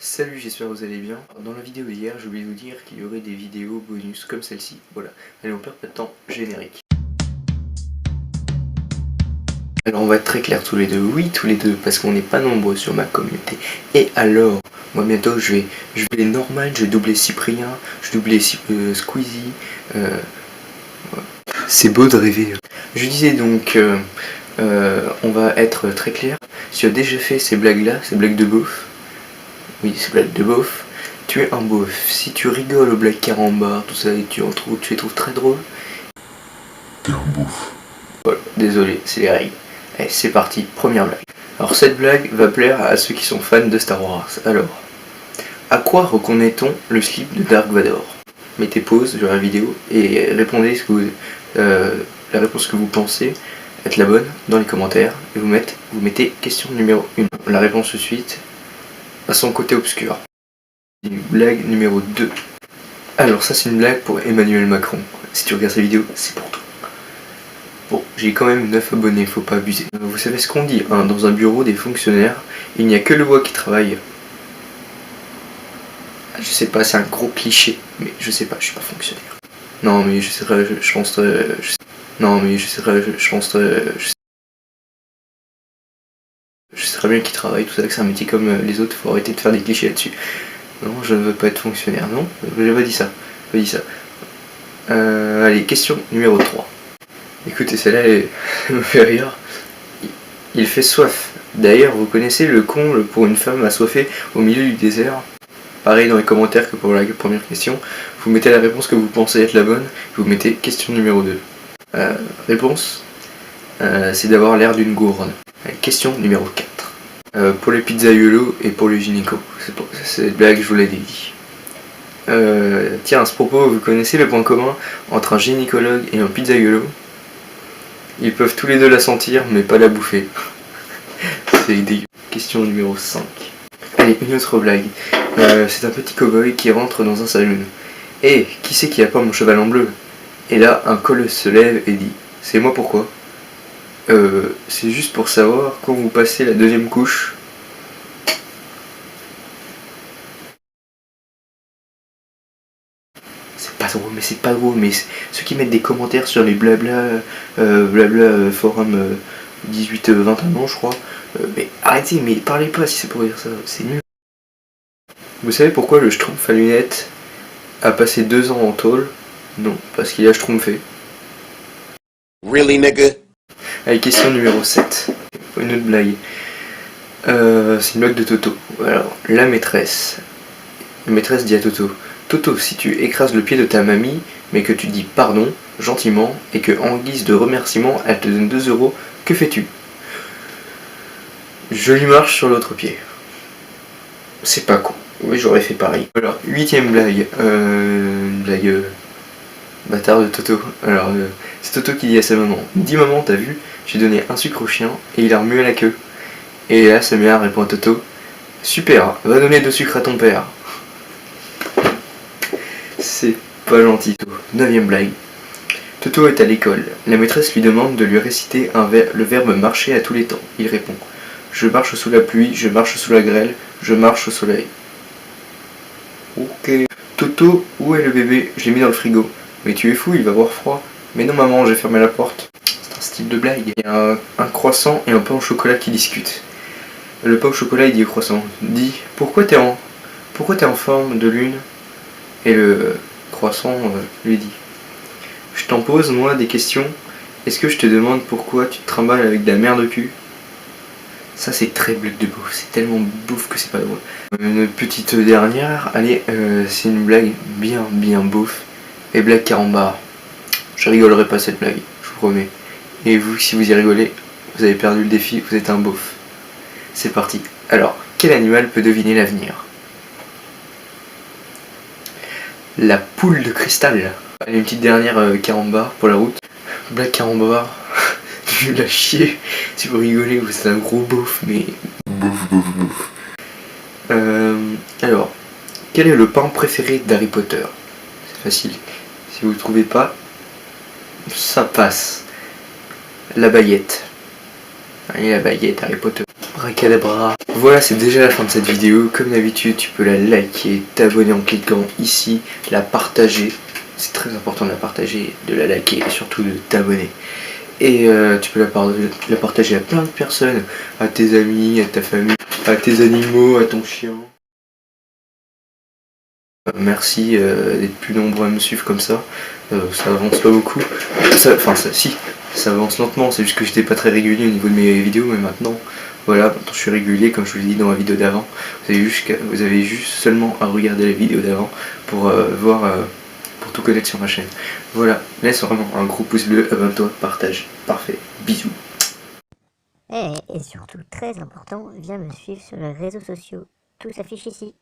Salut, j'espère que vous allez bien. Dans la vidéo d'hier, je voulais vous dire qu'il y aurait des vidéos bonus comme celle-ci. Voilà, allez, on perd pas de temps, générique. Alors on va être très clair tous les deux, oui tous les deux, parce qu'on n'est pas nombreux sur ma communauté. Et alors, moi bientôt je vais normal, je vais doubler Cyprien, je vais doubler Squeezie. C'est beau de rêver. Je disais donc, on va être très clair. Si tu as déjà fait ces blagues-là, ces blagues de beauf, oui, ces blagues de beauf, tu es un beauf. Si tu rigoles aux blagues carambar, tout ça, et tu les trouves très drôles, t'es un beauf. Voilà, désolé, c'est les règles. Allez, c'est parti, première blague. Alors cette blague va plaire à ceux qui sont fans de Star Wars. Alors, à quoi reconnaît-on le slip de Dark Vador? Mettez pause sur la vidéo et répondez la réponse que vous pensez être la bonne dans les commentaires. Et vous mettez question numéro 1. La réponse de suite à son côté obscur. Blague numéro 2. Alors ça c'est une blague pour Emmanuel Macron. Si tu regardes cette vidéo, c'est pour toi. Bon, j'ai quand même 9 abonnés, faut pas abuser. Vous savez ce qu'on dit, hein, dans un bureau des fonctionnaires, il n'y a que le voix qui travaille. Je sais pas, c'est un gros cliché, mais je sais pas, je suis pas fonctionnaire. Non mais je serais, je pense, non mais je serais, je pense, je sais très bien qu'il travaille, tout ça, que c'est un métier comme les autres, faut arrêter de faire des clichés là-dessus. Non, je ne veux pas être fonctionnaire, non, j'ai pas dit ça, j'ai pas dit ça. Allez, question numéro 3. Écoutez, celle-là, elle me fait rire. Il fait soif. D'ailleurs, vous connaissez le comble pour une femme assoiffée au milieu du désert? Pareil dans les commentaires que pour la première question. Vous mettez la réponse que vous pensez être la bonne. Vous mettez question numéro 2. Réponse, c'est d'avoir l'air d'une gourde. Question numéro 4. Pour les pizzaiolos et pour les gynécos. Cette blague, je vous l'ai dit. Tiens, à ce propos, vous connaissez le point commun entre un gynécologue et un pizzaiolo? Ils peuvent tous les deux la sentir, mais pas la bouffer. C'est dégueu. Question numéro 5. Allez, une autre blague. C'est un petit cow-boy qui rentre dans un saloon. Eh, qui c'est qui a pas mon cheval en bleu? Et là, un colosse se lève et dit: c'est moi, pourquoi? C'est juste pour savoir quand vous passez la deuxième couche. C'est pas drôle, mais ceux qui mettent des commentaires sur les blabla forum 18-21 ans, je crois, mais arrêtez, mais parlez pas si c'est pour dire ça, c'est nul. Vous savez pourquoi le Schtroumpf à lunettes a passé 2 ans en tôle? Non, parce qu'il a schtroumpfé. Really, nigga? Allez, question numéro 7. Une autre blague. C'est une blague de Toto. Alors, la maîtresse dit à Toto: Toto, si tu écrases le pied de ta mamie, mais que tu dis pardon, gentiment, et que en guise de remerciement, elle te donne 2 euros, que fais-tu? Je lui marche sur l'autre pied. C'est pas con. Oui, j'aurais fait pareil. Alors, 8ème blague. Une blague bâtard de Toto. Alors, c'est Toto qui dit à sa maman: dis maman, t'as vu, j'ai donné un sucre au chien, et il a remué la queue. Et là, sa mère répond à Toto: super, va donner 2 sucres à ton père. C'est pas gentil, Toto. 9ème blague. Toto est à l'école. La maîtresse lui demande de lui réciter le verbe marcher à tous les temps. Il répond: je marche sous la pluie, je marche sous la grêle, je marche au soleil. Ok. Toto, où est le bébé? Je l'ai mis dans le frigo. Mais tu es fou, il va avoir froid. Mais non maman, j'ai fermé la porte. C'est un style de blague. Il y a un croissant et un pain au chocolat qui discutent. Le pain au chocolat il dit au croissant: dis, pourquoi t'es en forme de lune? Et le croissant lui dit: je t'en pose moi des questions. Est-ce que je te demande pourquoi tu te trimbales avec de la merde au cul? Ça c'est très blague de bouffe, c'est tellement bouffe que c'est pas drôle. Une petite dernière, allez, c'est une blague bien bouffe. Et blague carambar. Je rigolerai pas cette blague, je vous promets. Et vous, si vous y rigolez, vous avez perdu le défi, vous êtes un beauf. C'est parti. Alors, quel animal peut deviner l'avenir? La poule de cristal. Allez, une petite dernière carambar pour la route. Blague carambar. Nul à chier. Si vous rigolez, vous êtes un gros beauf, mais... Alors, quel est le pain préféré d'Harry Potter? C'est facile. Si vous ne trouvez pas, ça passe. La baguette. Allez, la baguette, Harry Potter. Abracadabra. Voilà, c'est déjà la fin de cette vidéo. Comme d'habitude, tu peux la liker, t'abonner en cliquant ici, la partager. C'est très important de la partager, de la liker et surtout de t'abonner. Et tu peux la partager à plein de personnes, à tes amis, à ta famille, à tes animaux, à ton chien. Merci d'être plus nombreux à me suivre comme ça. Ça avance pas beaucoup. Si, ça avance lentement. C'est juste que j'étais pas très régulier au niveau de mes vidéos, mais maintenant, voilà, maintenant je suis régulier comme je vous l'ai dit dans la vidéo d'avant. Vous avez juste seulement à regarder la vidéo d'avant pour pour tout connaître sur ma chaîne. Voilà, laisse vraiment un gros pouce bleu, abonne-toi, partage. Parfait, bisous. Et surtout, très important, viens me suivre sur les réseaux sociaux. Tout s'affiche ici.